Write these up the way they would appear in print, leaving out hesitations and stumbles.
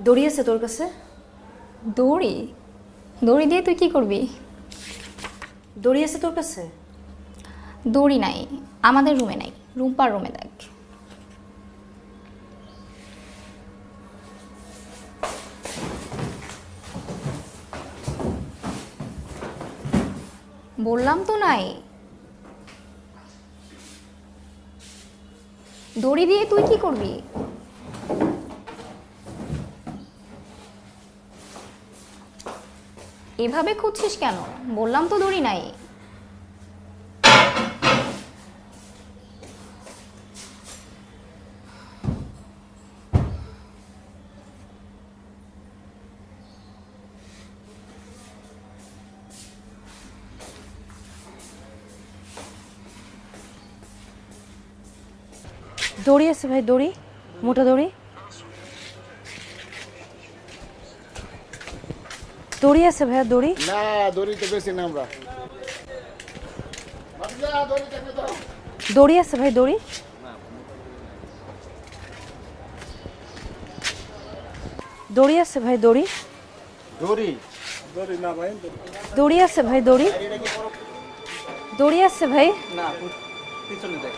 দড়ি আছে তোর কাছে? দড়ি? দড়ি দিয়ে তুই কি করবি? দড়ি আছে তোর কাছে? দড়ি নাই, আমাদের রুমে নাই, রুম্পার রুমে দেখ। বললাম তো নাই। দড়ি দিয়ে তুই কি করবি? এভাবে খুঁজছিস কেন? বললাম তো দড়ি নাই। দড়ি আছে ভাই, দড়ি, মোটা দড়ি। দড়ি আছে ভাইয়া, দড়ি। না দড়ি তো বেশি না আমরা। দড়ি আছে ভাই, দড়ি। দড়ি আছে ভাই, দড়ি। দড়ি দড়ি না ভাই, দড়ি আছে ভাই, দড়ি। দড়ি আছে ভাই। না পিছনে দেখ।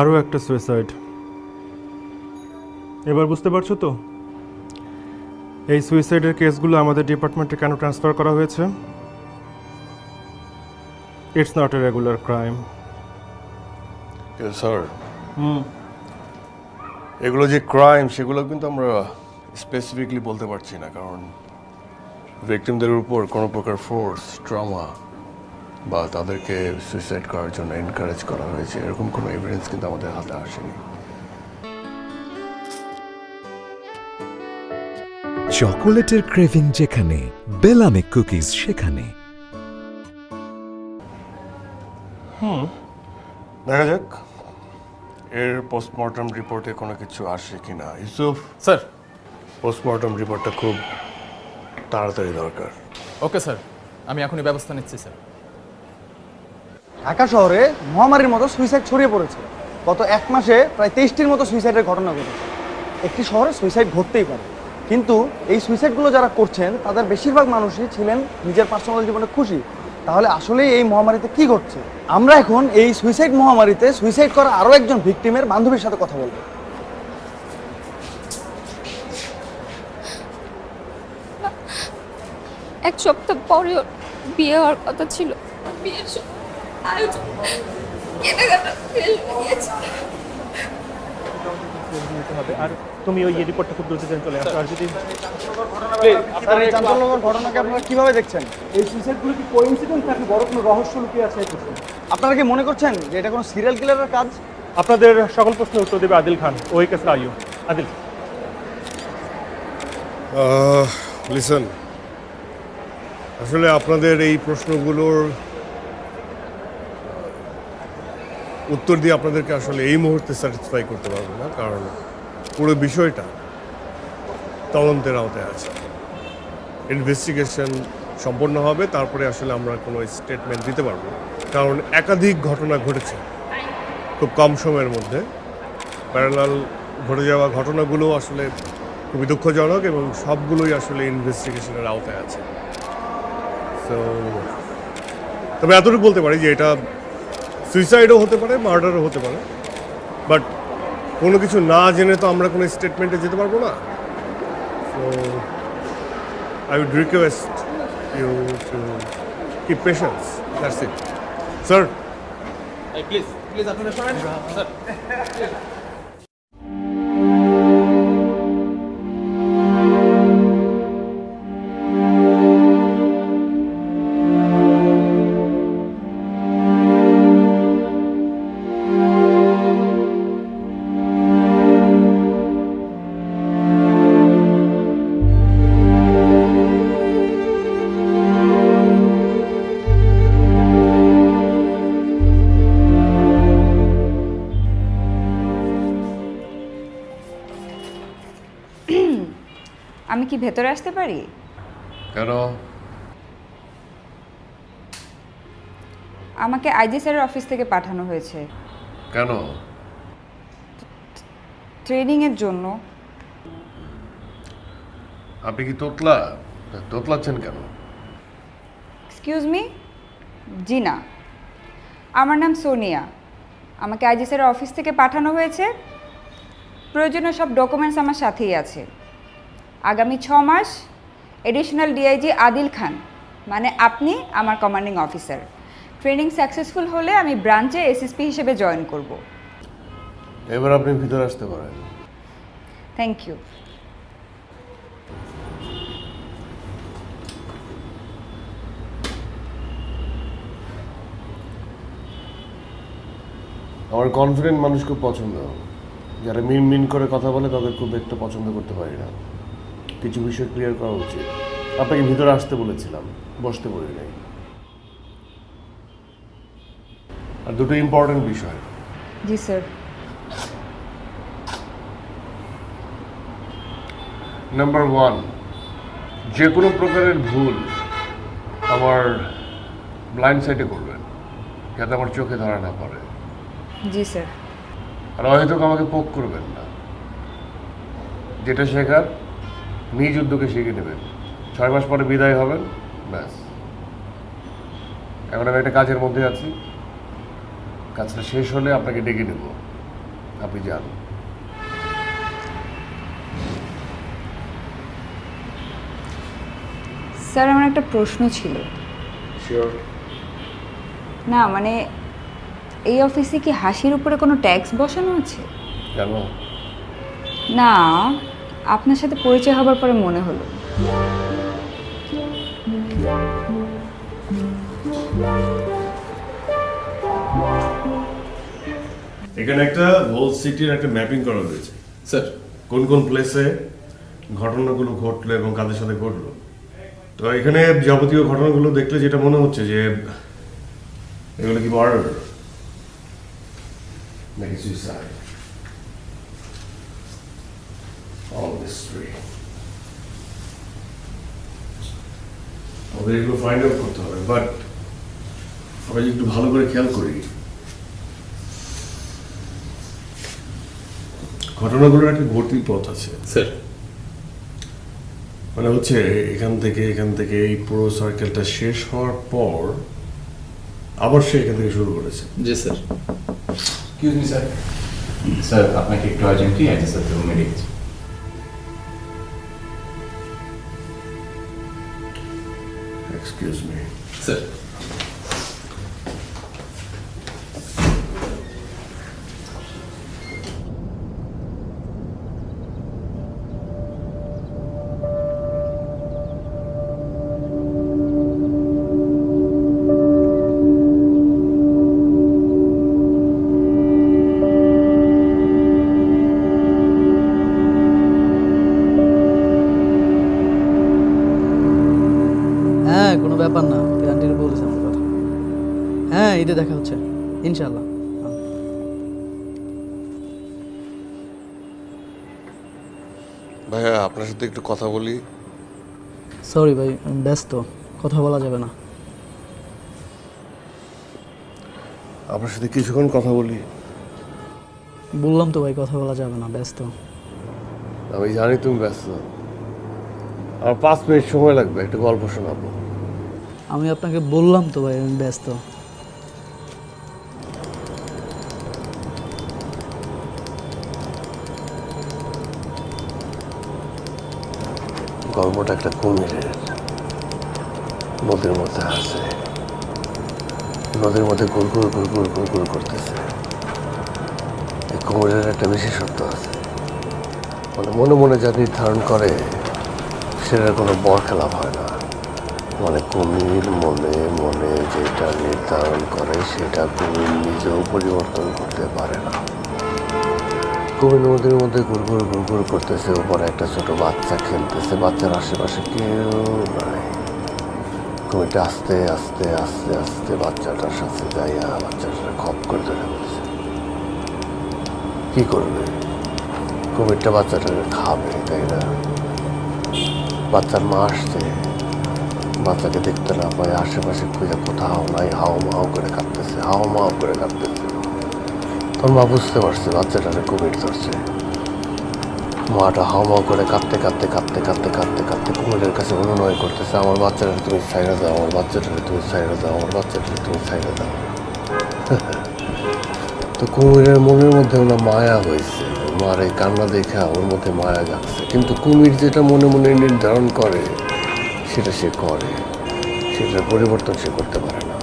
আরও একটা সুইসাইড। এবার বুঝতে পারছো তো এই সুইসাইডের কেসগুলো আমাদের ডিপার্টমেন্টে কেন ট্রান্সফার করা হয়েছে? It's not a regular crime. Sir এগুলো যে ক্রাইম সেগুলো কিন্তু আমরা স্পেসিফিকলি বলতে পারছি না, কারণ ভিকটিমদের উপর কোনো প্রকার ফোর্স, ট্রমা বা তাদেরকে সুইসাইড করার জন্য এনকারেজ করা হয়েছে এরকম কোনো এভিডেন্স কিন্তু আমাদের হাতে আসেনি। চকোলেটের ক্রেভিং যেখানে, বেলামে কুকিজ সেখানে। দেখা যাক এর পোস্টমর্টম রিপোর্টে কোনো কিছু আসে কিনা। ইউসুফ স্যার। পোস্টমর্টম রিপোর্টটা খুব তাড়াতাড়ি দরকার। ওকে স্যার, আমি এখনই ব্যবস্থা নিচ্ছি স্যার। ঢাকা শহরে মহামারীর মতো সুইসাইড ছড়িয়ে পড়েছে। গত এক মাসে প্রায় 23টির মতো সুইসাইডের ঘটনা ঘটেছে। একটি শহরে সুইসাইড ঘটতেই পারে, কিন্তু এই সুইসাইডগুলো যারা করছেন তাদের বেশিরভাগ মানুষই ছিলেন নিজের পার্সোনাল জীবনে খুশি, তাহলে আসলে এই মহামারীতে কি ঘটছে? আমরা এখন এই সুইসাইড মহামারীতে সুইসাইড করা আরো একজন ভিকটিমের বান্ধবীর সাথে কথা বলবো। এক সপ্তাহ পরে ওর বিয়ে হওয়ার কথা ছিল। বিয়ের আয়োজন কেনাকাটা শেষ হয়ে গিয়েছে। আর তুমি ওই রিপোর্টটা খুব দ্রুত চলে আসো। আর যদি স্যার, এই চাঞ্চল্যকর ঘটনাকে আপনারা কিভাবে দেখছেন? এই সুইসাইডগুলো কি কোইন্সিডেন্স নাকি বড় কোনো রহস্য লুকিয়ে আছে? আপনারা কি মনে করছেন যে এটা কোনো সিরিয়াল কিলারের কাজ? আপনাদের সকল প্রশ্নের উত্তর দেবে আদিল খান। ওই কেসে আইও আদিল। লিসন, আসলে আপনাদের এই প্রশ্নগুলোর উত্তর দিয়ে আপনাদেরকে আসলে এই মুহূর্তে স্যাটিসফাই করতে পারবো না, কারণ পুরো বিষয়টা তদন্তের আওতায় আছে। ইনভেস্টিগেশন সম্পন্ন হবে, তারপরে আসলে আমরা কোনো স্টেটমেন্ট দিতে পারবো, কারণ একাধিক ঘটনা ঘটেছে খুব কম সময়ের মধ্যে। প্যারালাল ঘটে যাওয়া ঘটনাগুলো আসলে খুবই দুঃখজনক এবং সবগুলোই আসলে ইনভেস্টিগেশনের আওতায় আছে। তো তবে এতটুকু বলতে পারি যে এটা সুইসাইডও হতে পারে, মার্ডারও হতে পারে, বাট কোনো কিছু না জেনে তো আমরা কোনো স্টেটমেন্টে যেতে পারবো না। So I would request you to keep patience, that's it. Sir, please please আপনারা সরেন স্যার। আমি কি ভেতরে আসতে পারি? কেন? আমাকে আইজি স্যারের অফিস থেকে পাঠানো হয়েছে কেন? ট্রেনিংয়ের জন্য। আপনি কি তোতলাচ্ছেন কেন? Excuse me? জি না, আমার নাম সোনিয়া। আমাকে আইজি স্যারের অফিস থেকে পাঠানো হয়েছে। প্রয়োজনীয় সব ডকুমেন্টস আমার সাথেই আছে। আগামী 6 মাস এডিশনাল ডিআইজি আদিল খান, মানে আপনি আমার কমান্ডিং অফিসার। ট্রেনিং সাকসেসফুল হলে আমি ব্রাঞ্চে এসএসপি হিসেবে জয়েন করব। এবার আপনি ভিতরে আসতে পারেন। Thank you. আমার কনফিডেন্ট মানুষ খুব পছন্দ। যারা মিন করে কথা বলে তাদের খুব একটা পছন্দ করতে পারি না। কিছু বিষয় ক্লিয়ার করা উচিত। আপনাকে ভিতরে আসতে বলেছিলাম, বসতে বলি নাই। আর দুটো ইম্পর্টেন্ট বিষয়। জি স্যার। নাম্বার 1, যে কোনো প্রকারের ভুল আমার ব্লাইন্ড সাইডে করবেন, যাতে আমার চোখে ধরা না পড়ে। জি স্যার। আর হয়তো আমাকে পোক করবেন না। যেটা শেখার নিজ উদ্যোগে শিখে নেবেন। 6 মাস পরে বিদায় হবেন, ব্যাস। এখন আমি একটা কাজের মধ্যে আছি, কাজটা শেষ হলে আপনাকে ডেকে নেব, আপনি যান। স্যার, আমার একটা প্রশ্ন ছিল। শিওর? না মানে এই অফিসে কি হাসির উপরে কোনো ট্যাক্স বসানো আছে? কেন? না, আপনার সাথে পরিচয় হবার পরে মনে হলো। এখানে একটা হোল সিটির একটা ম্যাপিং করা হয়েছে স্যার। কোন কোন প্লেসে ঘটনাগুলো ঘটলো এবং কাদের সাথে ঘটলো। তো এখানে যাবতীয় ঘটনাগুলো দেখলে যেটা মনে হচ্ছে যে এগুলো কি মার্ডার নাকি সুইসাইড। All mystery. আমাদের এগুলো ফাইন্ড আউট করতে হবে, বাট আমরা একটু ভালো করে খেয়াল করি ঘটনাগুলোর একটা গতির পথ আছে স্যার। মানে হচ্ছে এখান থেকে এই পুরো সার্কেলটা শেষ হওয়ার পর আবার সে এখান থেকে শুরু করেছে। জি sir. Excuse me sir, sir আপনাকে একটু আর্জেন্টলি অ্যাড্রেস রুমে রেখেছি। Excuse me. স্যার হ্যাঁ, কোনো ব্যাপার না, তুই আন্টির বলিস আমার কথা। হ্যাঁ, ঈদে দেখা হচ্ছে ইনশাল্লাহ। ভাইয়া আপনার সাথে একটু কথা বলি। সরি ভাই, আমি ব্যস্ত, কথা বলা যাবে না। আপনার সাথে কিছুক্ষণ কথা বলি। বললাম তো ভাই, কথা বলা যাবে না, ব্যস্ত। আমি জানি তুমি ব্যস্ত, আমার 5 মিনিট সময় লাগবে, একটু গল্প শোনাবো। আমি আপনাকে বললাম তো ভাই, আমি ব্যস্ত। গল্পটা একটা কুমিরের। নদীর মধ্যে আছে, নদীর মধ্যে গুড়গুড় গুড়গুড় গুড়গুড় করতেছে। এই কুমিরের একটা বিশেষত্ব আছে, মানে মনে মনে যা নির্ধারণ করে সেটার কোনো বর খেলাপ হয় না। মানে কুমির মনে মনে যেটা নির্ধারণ করে সেটা কুমির নিজেও পরিবর্তন করতে পারে না। কুমির নদীর মধ্যে গুড়গুড় গুড়গুড় করতেছে, উপরে একটা ছোট বাচ্চা খেলতেছে, বাচ্চার আশেপাশে কেউ নাই। কুমিরটা আস্তে আস্তে আস্তে আস্তে বাচ্চাটার সাথে যাইয়া বাচ্চাটা খপ করে ধরে বলছে। কি করবে? কুমিরটা বাচ্চাটাকে খাবে, তাই না? বাচ্চার মা আসছে, বাচ্চাকে দেখতে না পায়, আশেপাশে খুঁজে কোথাও নাই, হাও মাও করে কাঁদতেছে, হাও মাও করে কাঁদতেছে। তোর মা বুঝতে পারছে বাচ্চাটাকে কুমির ধরছে। মাটা হাও মাও করে কাঁদতে কাঁদতে কাঁদতে কাঁদতে কাঁদতে কাঁদতে কুমিরের কাছে অনুনয় করতেছে, আমার বাচ্চাটাকে তুমি ছাইড়া দাও, আমার বাচ্চাটাকে তুমি ছাইড়া দাও, আমার বাচ্চাটাকে তুমি ছাইড়া দাও। তো কুমিরের মনের মধ্যে ওনার মায়া হয়েছে, মার এই কান্না দেখা ওর মধ্যে মায়া যাচ্ছে। কিন্তু কুমির যেটা মনে মনে নির্ধারণ করে সেটা সে করে, সেটার পরিবর্তন সে করতে পারে না।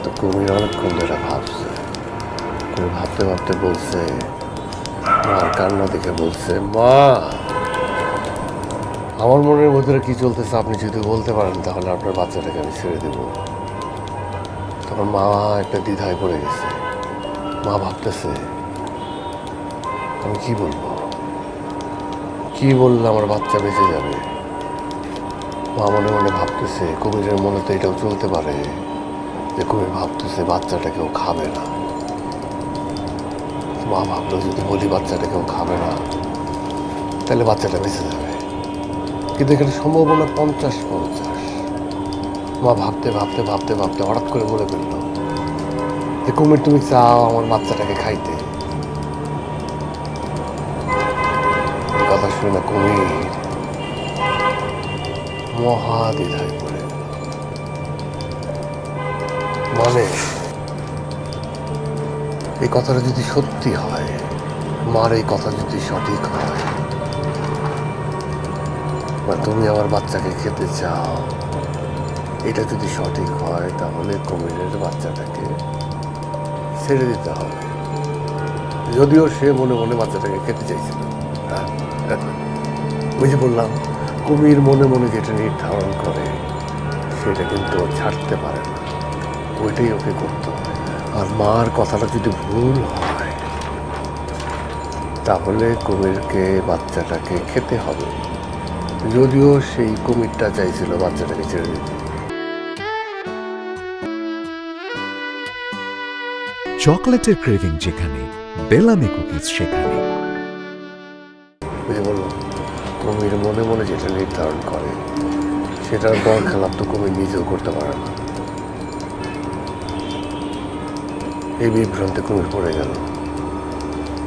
তো কুমির অনেকক্ষণ ধরে ভাবছে, কুমির ভাবতে ভাবতে বলছে, মার কান্না দেখে বলছে, মা আমার মনের ভিতরে কি চলতেছে আপনি যদি বলতে পারেন তাহলে আপনার বাচ্চাটাকে আমি ছেড়ে দেব। তখন মা একটা দ্বিধায় পড়ে গেছে। মা ভাবতেছে আমি কি বলবো, কি বললে আমার বাচ্চা বেঁচে যাবে। মা মনে মনে ভাবতেছে, কুমিরের মনে তো এটাও চলতে পারে যে কুমির ভাবতেছে বাচ্চাটা কেউ খাবে না। মা ভাবলো যদি বলি বাচ্চাটা কেউ খাবে না তাহলে বাচ্চাটা বেঁচে যাবে, কিন্তু এখানে সম্ভাবনা 50-50। মা ভাবতে ভাবতে ভাবতে ভাবতে হঠাৎ করে বলে ফেলল যে কুমির তুমি চাও আমার বাচ্চাটাকে খাইতে। কথা শুনে না কুমির মহা দ্বিধায় পড়ে গেল। মানে এই কথাটা যদি সত্যি হয়, মার এই কথা যদি সঠিক হয়, বা তুমি আমার বাচ্চাকে খেতে চাও, এটা যদি সঠিক হয় তাহলে কুমিরের বাচ্চাটাকে ছেড়ে দিতে হবে। যদিও সে মনে মনে বাচ্চাটাকে খেতে চাইছিল। ওই যে বললাম, কুমির মনে মনে যেটা নির্ধারণ করে সেটা কিন্তু ছাড়তে পারে না, ওইটাই ওকে করতে হবে। আর মার কথাটা যদি ভুল হয় তাহলে কুমিরকে বাচ্চাটাকে খেতে হবে, যদিও সেই কুমিরটা চাইছিল বাচ্চাটাকে ছেড়ে দিতে। চকলেটের ক্রেভিং যেখানে, বেলামি কুকিজ সেখানে। বুঝে বলল, কুমির মনে মনে যেটা নির্ধারণ করে সেটার বর খেলাপ তো কুমির নিজেও করতে পারে না। এই বিভ্রান্তে কুমির পড়ে গেল।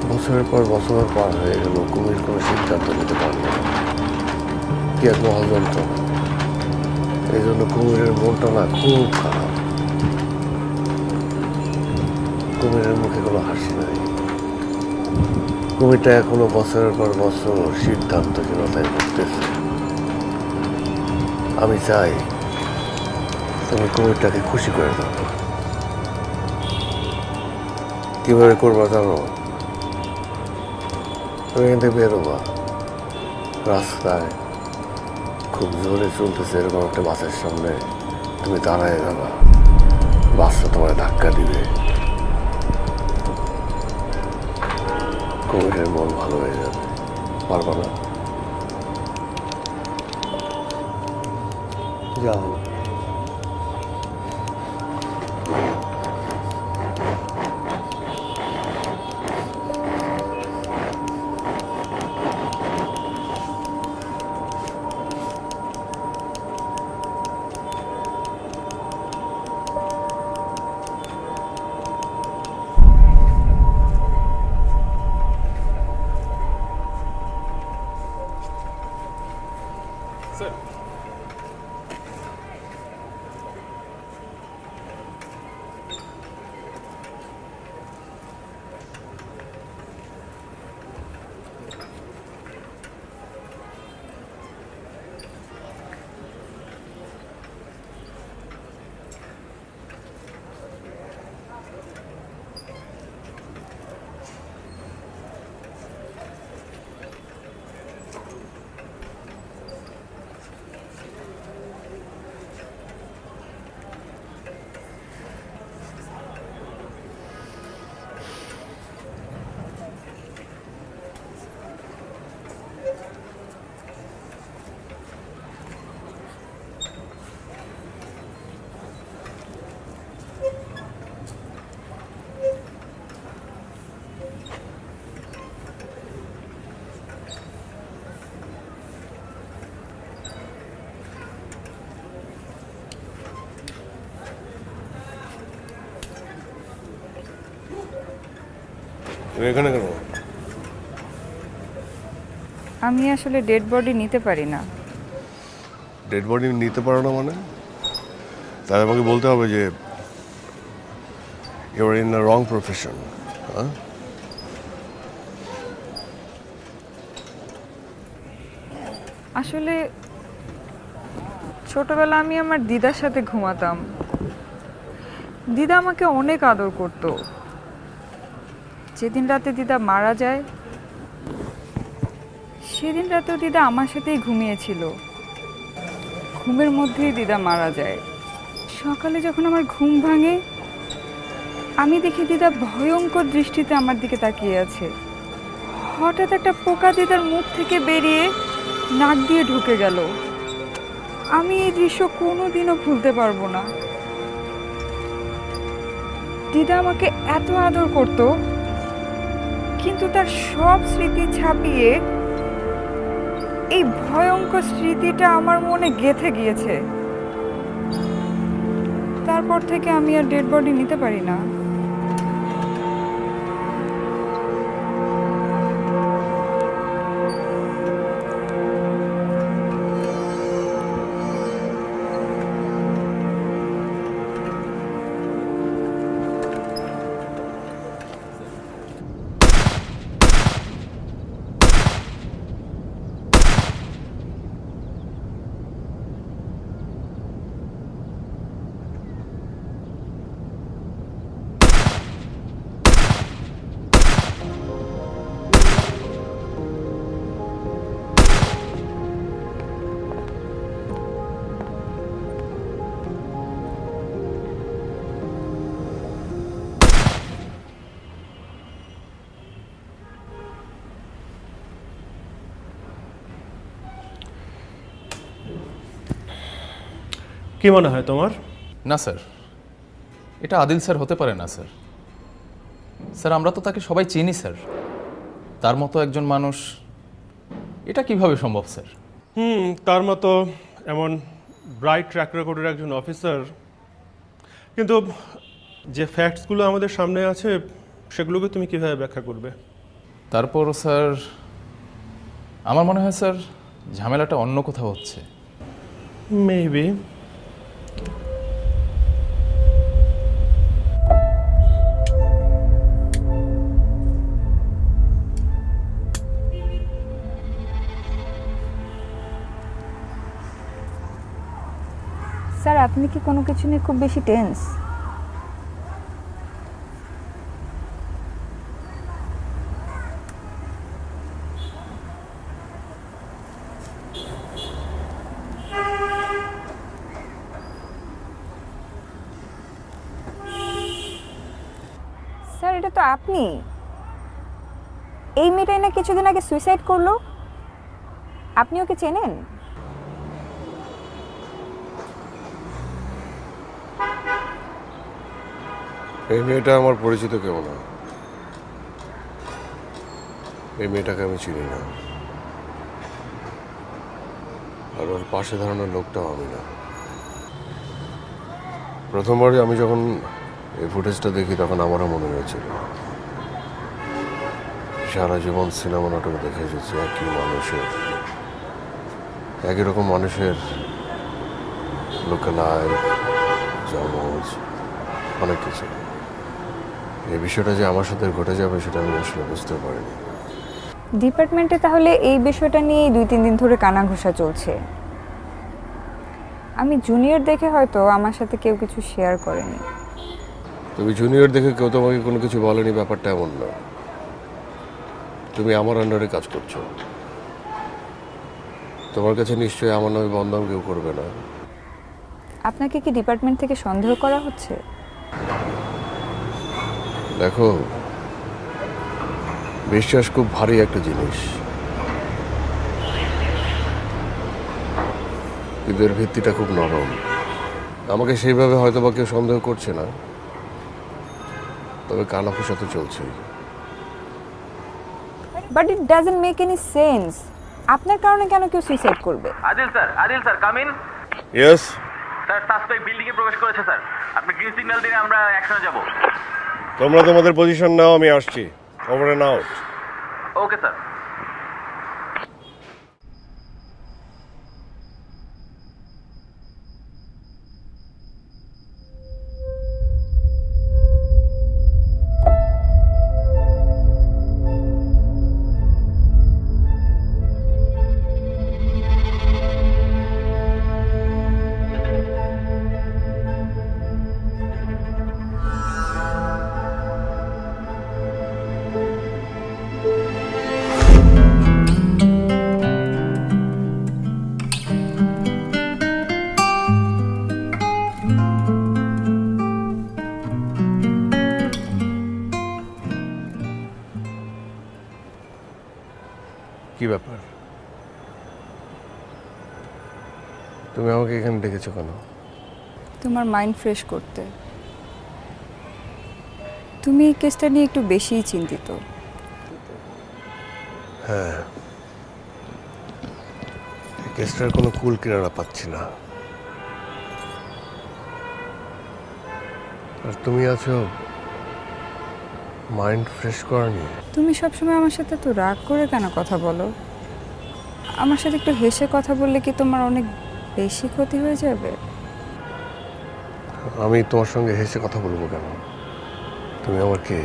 বছরের পর বছর পার হয়ে গেল, কুমির কোনো সিদ্ধান্ত নিতে পারল না। কি এক মহাযন্ত্রণা। এই জন্য কুমিরের মনটা না খুব খারাপ। কুমিরের মুখে কোনো হাসি নাই। কুমিরটা এখনো বছরের পর বছর সিদ্ধান্তহীনতায় ভুগতেছে। আমি চাই তুমি কুমিরটাকে খুশি করে দাও। কিভাবে করবা জানো? তুমি এখান থেকে বেরোবা, রাস্তায় খুব জোরে চলতেছে এরকম একটা বাসের সামনে তুমি দাঁড়ায় যাবা, বাসটা তোমার ধাক্কা দিবে, কুমিরের মন ভালো হয়ে যাবে। পারবা না? যাও। স্যার তুমি এখানে কেন? আমি আসলে ডেড বডি নিতে পারি না। ডেড বডি নিতে পারো না মানে? তাহলে আমাকে বলতে হবে যে you are in the wrong profession. হ্যাঁ, আসলে ছোটবেলা আমি আমার দিদার সাথে ঘুমাতাম। দিদা আমাকে অনেক আদর করত। যেদিন রাতে দিদা মারা যায় সেদিন রাতেও দিদা আমার সাথেই ঘুমিয়েছিল। ঘুমের মধ্যেই দিদা মারা যায়। সকালে যখন আমার ঘুম ভাঙে আমি দেখি দিদা ভয়ঙ্কর দৃষ্টিতে আমার দিকে তাকিয়ে আছে। হঠাৎ একটা পোকা দিদার মুখ থেকে বেরিয়ে নাক দিয়ে ঢুকে গেল। আমি এই দৃশ্য কোনোদিনও ভুলতে পারবো না। দিদা আমাকে এত আদর করত, কিন্তু তার সব স্মৃতি ছাপিয়ে এই ভয়ঙ্কর স্মৃতিটা আমার মনে গেঁথে গিয়েছে। তারপর থেকে আমি আর ডেড বডি নিতে পারি না। কি মনে হয় তোমার? না স্যার, এটা আদিল স্যার হতে পারে না স্যার। স্যার আমরা তো তাকে সবাই চিনি স্যার। তার মতো একজন মানুষ, এটা কিভাবে সম্ভব স্যার? তার মতো এমন ব্রাইট ট্র্যাক রেকর্ডের একজন অফিসার, কিন্তু যে ফ্যাক্টসগুলো আমাদের সামনে আছে সেগুলোকে তুমি কিভাবে ব্যাখ্যা করবে? তারপরও স্যার আমার মনে হয় স্যার ঝামেলাটা অন্য কোথাও হচ্ছে। মেবি। আপনি কি কোনো কিছু নিয়ে খুব বেশি টেন্স? স্যার, এটা তো আপনি। এই মেয়েটাই না কিছুদিন আগে সুইসাইড করলো। আপনি ওকে চেনেন? এই মেয়েটা আমার পরিচিত কেউ না। এই মেয়েটাকে আমি চিনি না, আর ওর পাশে দাঁড়ানোর লোকটাও আমি না। প্রথমবার আমি যখন এই ফুটেজটা দেখি তখন আমারও মনে হয়েছিল সারা জীবন সিনেমা নাটক দেখে এসেছি একই মানুষের, একই রকম মানুষের লোকালায় জমজ অনেক কিছু। এই বিষয়টা যে আমার সাথে ঘটে যাবে সেটা আমি আসলে বুঝতে পারিনি। ডিপার্টমেন্টে তাহলে এই বিষয়টা নিয়ে 2-3 দিন ধরে কানাঘুষা চলছে। আমি জুনিয়র দেখে হয়তো আমার সাথে কেউ কিছু শেয়ার করেনি। তুমি জুনিয়র দেখে কেউ তোমাকে কোনো কিছু বলেনি, ব্যাপারটা এমন না। তুমি আমার আন্ডারে কাজ করছো, তোমার কাছে নিশ্চয়ই আমার নামে বদনাম কেউ করবে না। আপনাকে কি ডিপার্টমেন্ট থেকে সন্দেহ করা হচ্ছে? দেখো, বিশ্বাস খুব ভারী একটা জিনিস, কিন্তু এর ভিত্তিটা খুব নরম। আমাকে সেইভাবে হয়তো বা কেউ সন্দেহ করছে না, তবে কানাঘুষা তো চলছেই। But it doesn't make any sense. আপনার কারণে কেন কেউ সুইসাইড করবে? Adil sir come in. Yes sir, suspect building এ প্রবেশ করেছে স্যার। আপনি গ্রিন সিগন্যাল দিলে আমরা অ্যাকশনে যাব। তোমরা তোমাদের পজিশন নাও, আমি আসছি। Over and out. Okay sir. কি ব্যাপার? তুমি আমাকে এখানে ডেকেছো কেন? তোমার মাইন্ড ফ্রেশ করতে। তুমি এই কেসটা নিয়ে একটু বেশিই চিন্তিত। হ্যাঁ, এই কেসটার কোনো কুল কিনারা পাচ্ছি না। আর তুমি আছো মাইন্ড ফ্রেশ করা নিয়ে। তুমি সবসময় আমার সাথে তো রাগ করে কেন কথা বলো? আমার সাথে একটু হেসে কথা বললে কি তোমার অনেক বেশি ক্ষতি হয়ে যাবে? আমি তোমার সঙ্গে হেসে কথা বলবো কেন? তুমি আমার কে?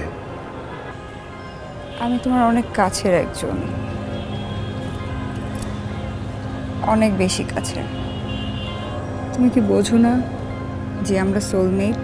আমি তোমার অনেক কাছের একজন, অনেক বেশি কাছের। তুমি কি বোঝো না যে আমরা সোলমেট?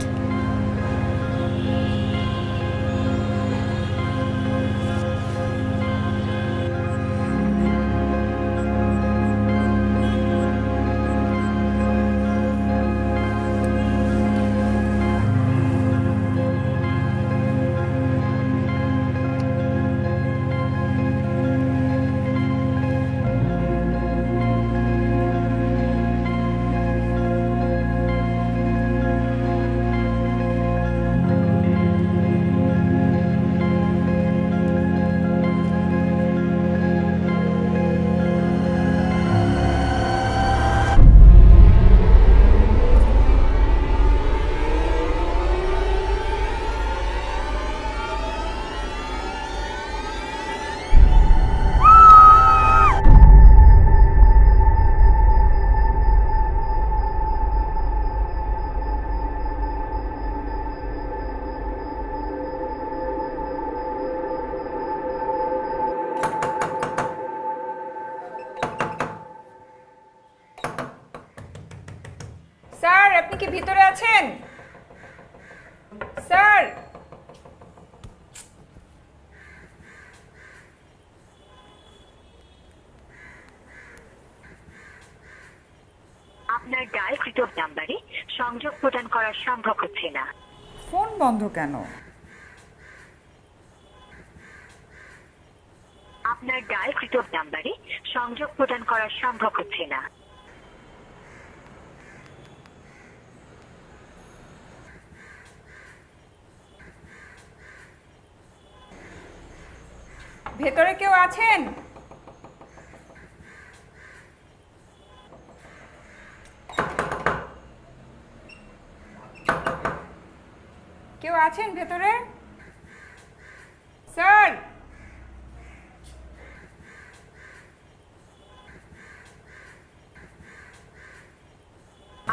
আছেন? স্যার, আপনার ডায়ালকৃত নাম্বারে সংযোগ প্রদান করা সম্ভব হচ্ছে না। ফোন বন্ধ কেন? আপনার ডায়ালকৃত নাম্বারে সংযোগ প্রদান করা সম্ভব হচ্ছে না। ভেতরে কেউ আছেন? কেউ আছেন ভেতরে? স্যার,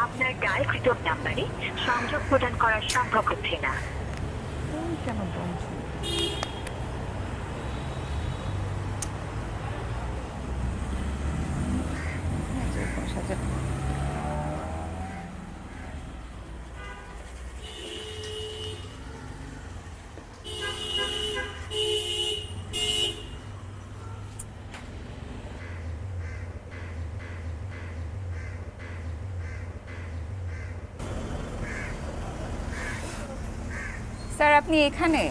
আপনার ডায়ালকৃত নাম্বারে সংযোগ প্রদান করা সম্ভব হচ্ছে না। ফোন কেন বন্ধ? স্যার, আপনি এখানে?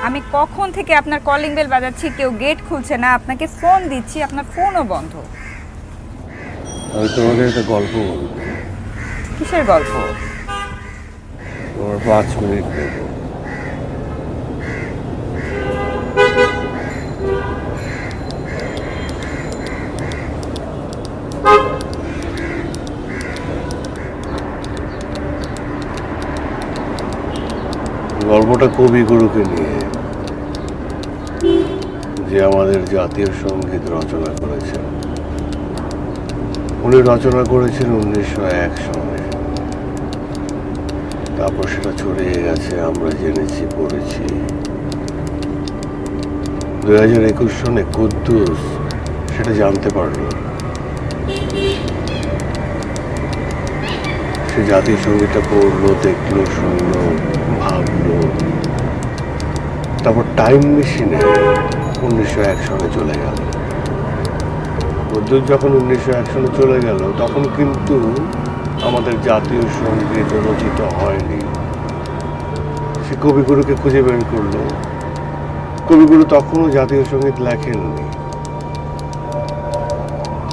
আমি কখন থেকে আপনার কলিং বেল বাজাচ্ছি, কেউ গেট খুলছে না, আপনাকে ফোন দিচ্ছি, আপনার ফোনও বন্ধ। আমি তোমাকে একটা গল্প বলবো। কিসের গল্প? তোমার 5 মিনিট দেব। গল্পটা কবিগুরুকে নিয়ে, যে আমাদের জাতীয় সঙ্গীত রচনা করেছেন। উনি রচনা করেছেন 1901 সনে। তারপর সেটা ছড়িয়ে গেছে, আমরা জেনেছি, পড়েছি। 2021 সনে কুদ্দুস সেটা জানতে পারল। সে জাতীয় সঙ্গীতটা পড়লো, দেখলো, শুনলো, ভাবলো। তারপর টাইম মেশিনে 1901 সনে চলে গেল। কুদ্দুস যখন 1901 সনে চলে গেল, তখন কিন্তু আমাদের জাতীয় সঙ্গীত রচিত হয়নি। সে কবিগুরুকে খুঁজে বের করলো। কবিগুরু তখনও জাতীয় সঙ্গীত লেখেননি।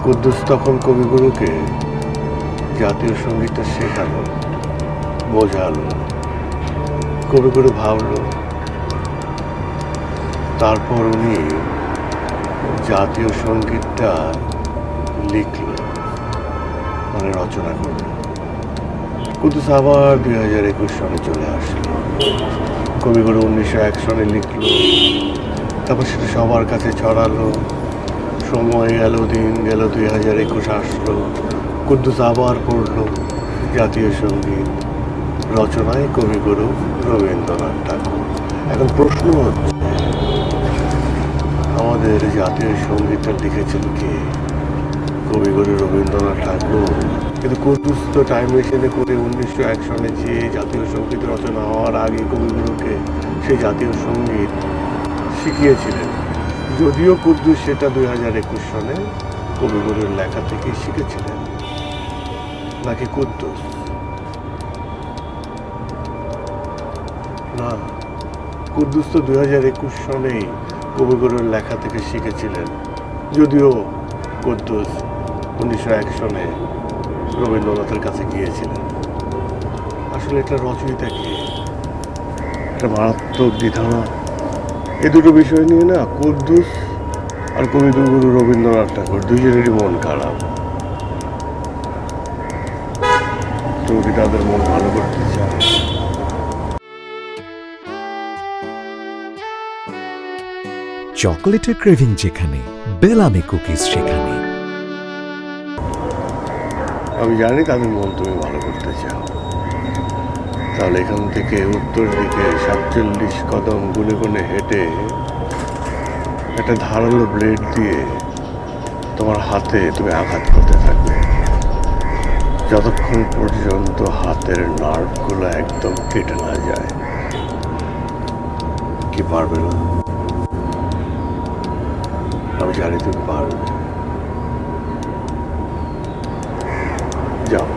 কুদ্দুস তখন কবিগুরুকে জাতীয় সঙ্গীতটা শেখালো, বোঝালো। কবিগুরু ভাবলো। তারপর উনি জাতীয় সঙ্গীতটা লিখল, মানে রচনা করল। কুদ্দুস আবার 2021 সনে চলে আসলো। কবিগুরু 1901 সনে লিখল, তারপর সেটা সবার কাছে ছড়ালো। সময় গেল, দিন গেল, 2021 আসলো। কুদ্দুস আবার পড়ল জাতীয় সঙ্গীত, রচনায় কবিগুরু রবীন্দ্রনাথ ঠাকুর। এখন প্রশ্ন হচ্ছে, আমাদের জাতীয় সঙ্গীতটা লিখেছেন কে? কবিগুরু রবীন্দ্রনাথ ঠাকুর। কিন্তু কুদ্দুস তো টাইম মেশিনে করে 1901 সনে যে জাতীয় সঙ্গীত রচনা হওয়ার আগে কবিগুরুকে সেই জাতীয় সঙ্গীত শিখিয়েছিলেন। যদিও কুদ্দুস সেটা 2021 সনে কবিগুরুর লেখা থেকেই শিখেছিলেন। নাকি কুদ্দুস? না, কুদ্দুস তো 2021 সনেই কবিগুরুর লেখা থেকে শিখেছিলেন। যদিও কুদ্দুস 1901 সনে রবীন্দ্রনাথের কাছে গিয়েছিলেন। আসলে এটা রচয়িতা কি? একটা মারাত্মক দ্বিধানা। এই দুটো বিষয় নিয়ে না কুদ্দুস আর কবিগুরু রবীন্দ্রনাথ ঠাকুর দুজনেরই মন খারাপ। তুমি কি তাদের মন ভালো করতে চাও? চকোলেটের ক্রেভিং যেখানে, বেলামি কুকিজ সেখানে। আমি জানি তাদের মন তুমি ভালো করতে চাও। তাহলে এখান থেকে উত্তর দিকে 47 কদম গুনে গুনে হেঁটে একটা ধারালো ব্লেড দিয়ে তোমার হাতে তুমি আঘাত করতে থাকবে। যতক্ষণ পর্যন্ত হাতের নার্ভগুলো একদম কেটে না যায়। কি পারবে না? আমি জানি তুমি পারবে। যাও।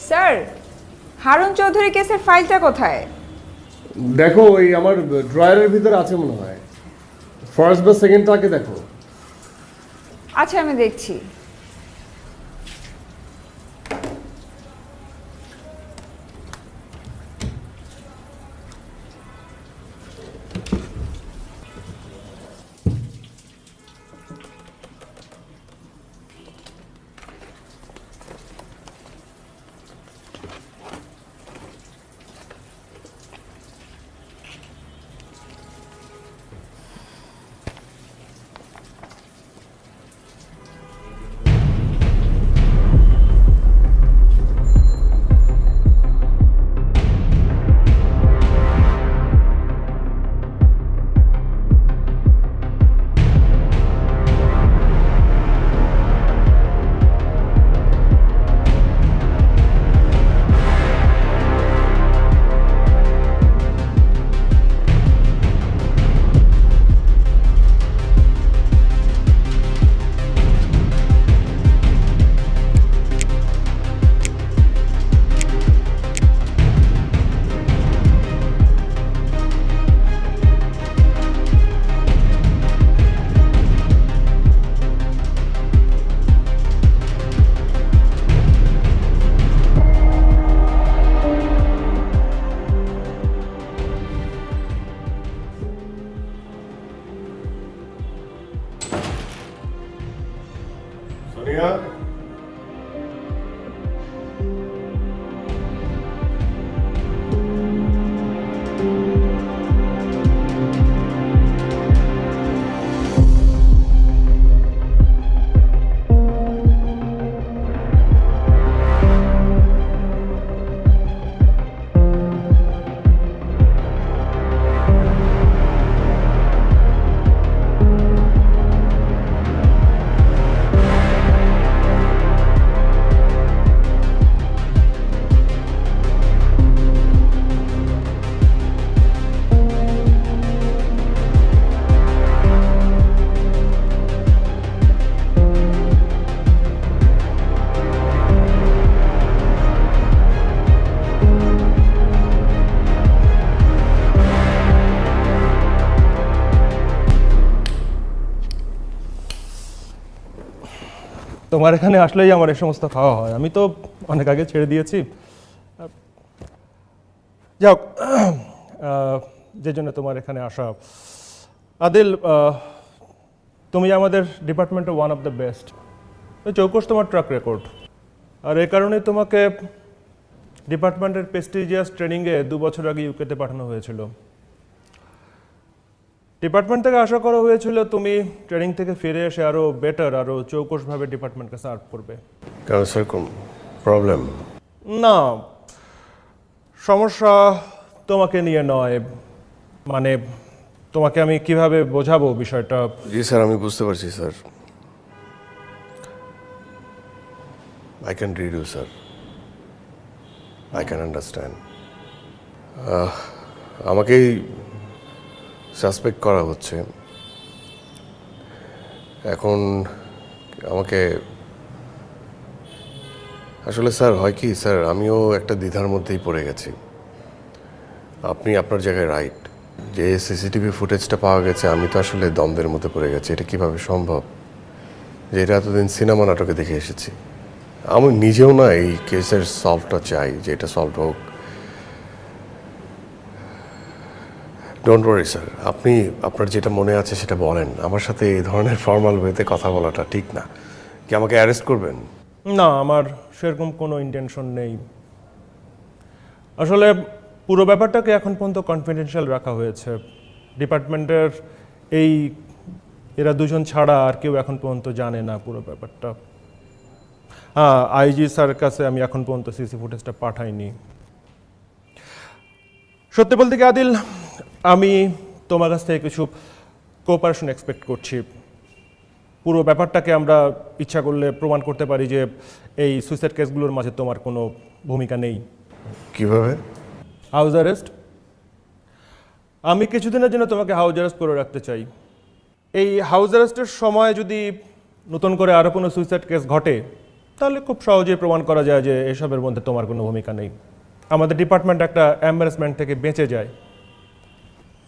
স্যার, হারুন চৌধুরী কেসের ফাইলটা কোথায়? দেখো, ওই আমার ড্রয়ারের ভিতরে আছে মনে হয়। ফার্স্ট বা সেকেন্ডটাকে দেখো। আচ্ছা, আমি দেখছি। সোনিয়া, তোমার এখানে আসলেই আমার এই সমস্ত খাওয়া হয়, আমি তো অনেক আগে ছেড়ে দিয়েছি। যাও, যে জন্য তোমার এখানে আসা। আদিল, তুমি আমাদের ডিপার্টমেন্টে ওয়ান অফ দ্য বেস্ট। চৌকস তোমার ট্র্যাক রেকর্ড, আর এই কারণেই তোমাকে ডিপার্টমেন্টের প্রেস্টিজিয়াস ট্রেনিংয়ে 2 বছর আগে ইউকেতে পাঠানো হয়েছিল। ডিপার্টমেন্ট থেকে আশা করা হয়েছিল তুমি ট্রেনিং থেকে ফিরে এসে আরও বেটার, আরও চৌকসভাবে ডিপার্টমেন্টকে সার্ভ করবে। কেন স্যার, কোন প্রবলেম? না, সমস্যা তোমাকে নিয়ে নয়, মানে তোমাকে আমি কিভাবে বোঝাবো বিষয়টা। জি স্যার, আমি বুঝতে পারছি sir. I can read you, sir. I can understand. আমাকেই সাসপেক্ট করা হচ্ছে এখন। আমাকে আসলে স্যার হয় কি স্যার, আমিও একটা দ্বিধার মধ্যেই পড়ে গেছি। আপনি আপনার জায়গায় রাইট, যে সিসিটিভি ফুটেজটা পাওয়া গেছে, আমি তো আসলে দ্বন্দ্বের মধ্যে পড়ে গেছি। এটা কিভাবে সম্ভব যে এটা এতদিন সিনেমা নাটকে দেখে এসেছি। আমি নিজেও না এই কেসের সলভটা চাই, যে এটা সলভ হোক। ডোন্ট ওয়ারি স্যার, আপনি আপনার যেটা মনে আছে সেটা বলেন। আমার সাথে এই ধরনের ফর্মাল ওয়েতে কথা বলাটা ঠিক না। কি আমাকে অ্যারেস্ট করবেন? না, আমার সেরকম কোনো ইন্টেনশন নেই। আসলে পুরো ব্যাপারটাকে এখন পর্যন্ত কনফিডেন্সিয়াল রাখা হয়েছে। ডিপার্টমেন্টের এরা দুজন ছাড়া আর কেউ এখন পর্যন্ত জানে না পুরো ব্যাপারটা। হ্যাঁ, আইজি স্যারের কাছে আমি এখন পর্যন্ত সিসি ফুটেজটা পাঠাইনি। সত্যি বলতে কি আদিল, আমি তোমার কাছ থেকে কিছু কোঅপারেশন এক্সপেক্ট করছি। পুরো ব্যাপারটাকে আমরা ইচ্ছা করলে প্রমাণ করতে পারি যে এই সুইসাইড কেসগুলোর মাঝে তোমার কোনো ভূমিকা নেই। কিভাবে? House arrest. আমি কিছুদিনের জন্য তোমাকে হাউস অ্যারেস্ট করে রাখতে চাই। এই হাউস অ্যারেস্টের সময় যদি নতুন করে আরও কোনো সুইসাইড কেস ঘটে, তাহলে খুব সহজেই প্রমাণ করা যায় যে এসবের মধ্যে তোমার কোনো ভূমিকা নেই। আমাদের ডিপার্টমেন্ট একটা এম্বারেসমেন্ট থেকে বেঁচে যায়।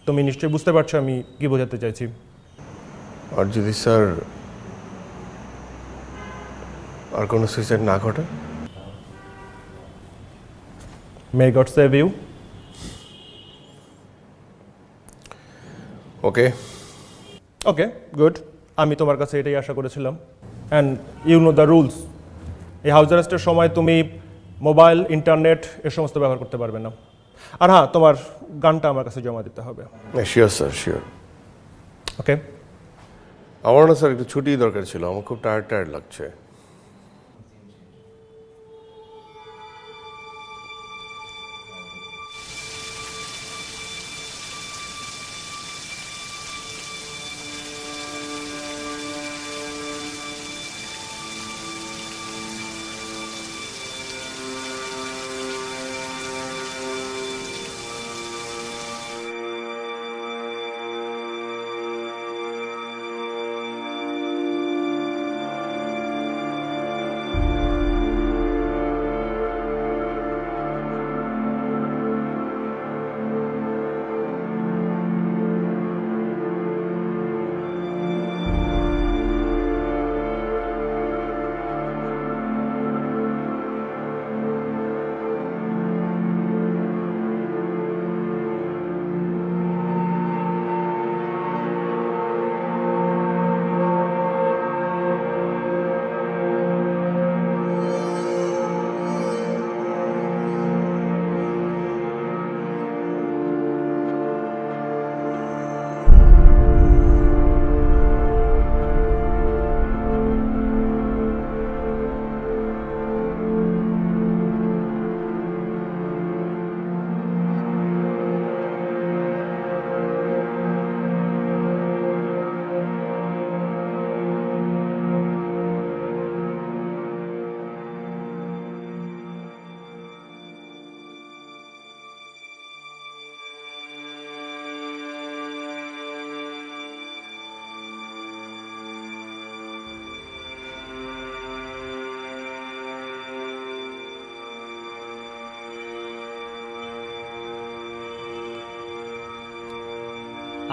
তুমি নিশ্চয়ই বুঝতে পারছো আমি কি বোঝাতে চাইছি। আর যদি স্যার আর কোনো সুইসাইড না ঘটে? May God save you. Okay okay, good. আমি তোমার কাছে এটাই আশা করেছিলাম। And you know the rules. এই হাউস অ্যারেস্টের সময় তুমি মোবাইল, ইন্টারনেট এ সমস্ত ব্যবহার করতে পারবে না। আর হ্যাঁ, তোমার গানটা আমার কাছে জমা দিতে হবে। Sure sir, sure. ওকে। আমার না স্যার একটু ছুটি দরকার ছিল, আমার খুব টায়ার্ড লাগছে।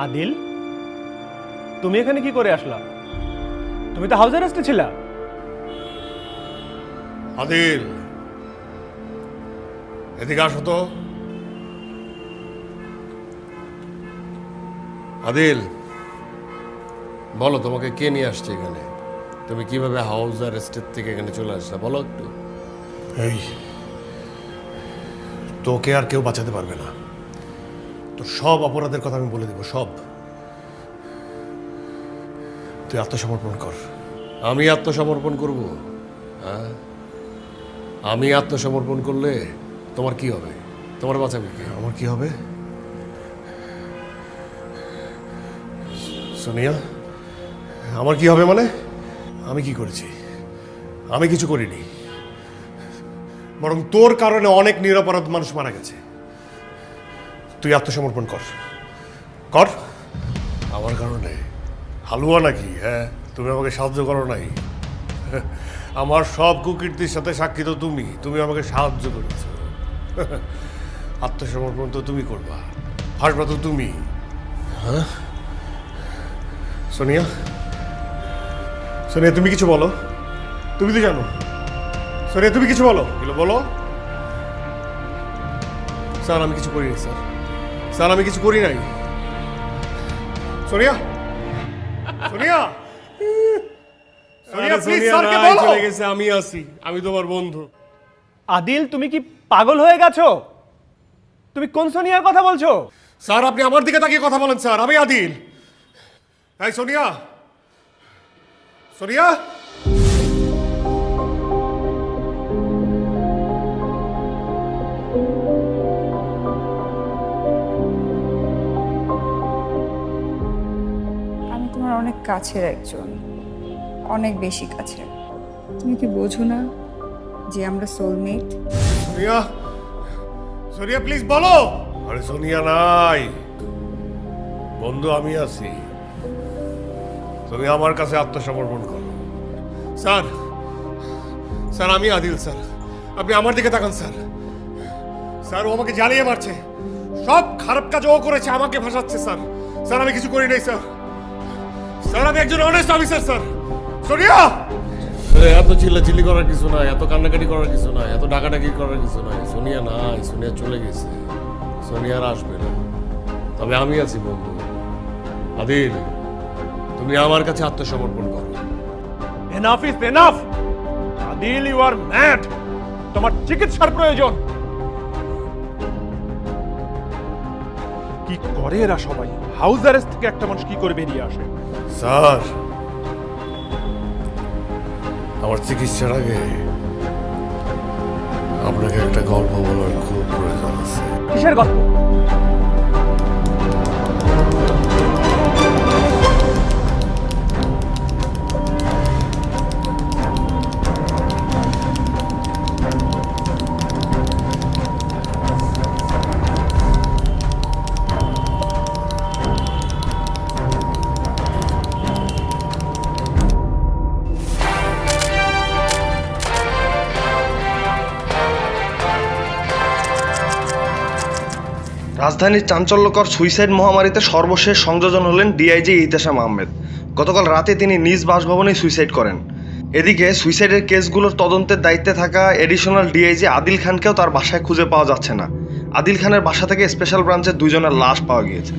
আদিল, তুমি এখানে কি করে আসলা? তুমি তো হাউস অ্যারেস্টে ছিলা। আদিল, এদিকে আসো তো। আদিল, বলো তোমাকে কে নিয়ে আসছে এখানে? তুমি কিভাবে হাউস অ্যারেস্টের থেকে এখানে চলে আসলে বলো একটু। এই, তোকে আর কেউ বাঁচাতে পারবে না। তোর সব অপরাধের কথা আমি বলে দেবো, সব। তুই আত্মসমর্পণ কর। আমি আত্মসমর্পণ করব? হ্যাঁ, আমি আত্মসমর্পণ করলে তোমার কি হবে? তোমার বাঁচাবে কে? আমার কি হবে? সোনিয়া, আমার কি হবে মানে? আমি কি করেছি? আমি কিছু করিনি, বরং তোর কারণে অনেক নিরপরাধ মানুষ মারা গেছে। তুই আত্মসমর্পণ কর, কর। আমার কারণে? হালুয়া নাকি? হ্যাঁ, তুমি আমাকে সাহায্য করো নাই? আমার সব কুকীর্তির সাথে সাক্ষী তো তুমি। তুমি আমাকে সাহায্য করেছ। আত্মসমর্পণ তো তুমি করবা, হাসবা তো তুমি। হ্যাঁ সোনিয়া, সোনিয়া তুমি কিছু বলো। তুমি তো জানো। সোনিয়া তুমি কিছু বলো। এগুলো বলো। স্যার আমি কিছু করিনি স্যার। স্যার আমি কিছু করি নাই। সোনিয়া, সোনিয়া, সোনিয়া প্লিজ স্যারকে বলো। চলে গেছে, আমি আছি, আমি তোমার বন্ধু। আদিল, তুমি কি পাগল হয়ে গেছো? তুমি কোন সোনিয়ার কথা বলছো? স্যার আপনি আমার দিকে তাকিয়ে কথা বলেন স্যার। আমি আদিল। এই সোনিয়া, সোনিয়া, আমি তোমার অনেক কাছের একজন, অনেক বেশি কাছের। তুমি কি বোঝো না যে আমরা সোলমেট? সোনিয়া, সোনিয়া প্লিজ বলো। আরে সোনিয়া নাই, বন্ধু আমি আছি। তুমি আমার কাছে আত্মসমর্পণ করো। স্যার, স্যার আমি আদিল স্যার। আপনি আমার দিকে তাকান স্যার। স্যার ও আমাকে জ্বালিয়ে মারছে। সব খারাপ কাজ ও করেছে, আমাকে ফাঁসাচ্ছে স্যার। স্যার আমি কিছু করি নাই স্যার। স্যার আমি একজন অনেস্ট অফিসার স্যার। সোনিয়া, এত চিল্লাচিল্লি করার কিছু নাই, এত কান্নাকাটি করার কিছু নাই, এত ডাকাডাকি করার কিছু নাই। সোনিয়া নাই, সোনিয়া চলে গেছে। সোনিয়া আর আসবে না। তবে আমি আছি বন্ধু। আদিল, তুমি আমার কাছে আত্মসমর্পণ করো। Enough is enough. Adil, you are mad. তোমার চিকিৎসার প্রয়োজন। কি করে এরা সবাই? হাউস অ্যারেস্ট থেকে একটা মানুষ কি করে বেরিয়ে আসে? স্যার, আমার চিকিৎসার আগে আপনাকে একটা গল্প বলার খুব প্রয়োজন আছে। কিসের গল্প? রাজধানীর চাঞ্চল্যকর সুইসাইড মহামারীতে সর্বশেষ সংযোজন হলেন ডিআইজি ইহতেশাম আহমেদ। গতকাল রাতে তিনি নিজ বাসভবনেই সুইসাইড করেন। এদিকে সুইসাইডের কেসগুলোর তদন্তের দায়িত্বে থাকা এডিশনাল ডিআইজি আদিল খানকেও তার বাসায় খুঁজে পাওয়া যাচ্ছে না। আদিল খানের বাসা থেকে স্পেশাল ব্রাঞ্চের 2 জনের লাশ পাওয়া গিয়েছে।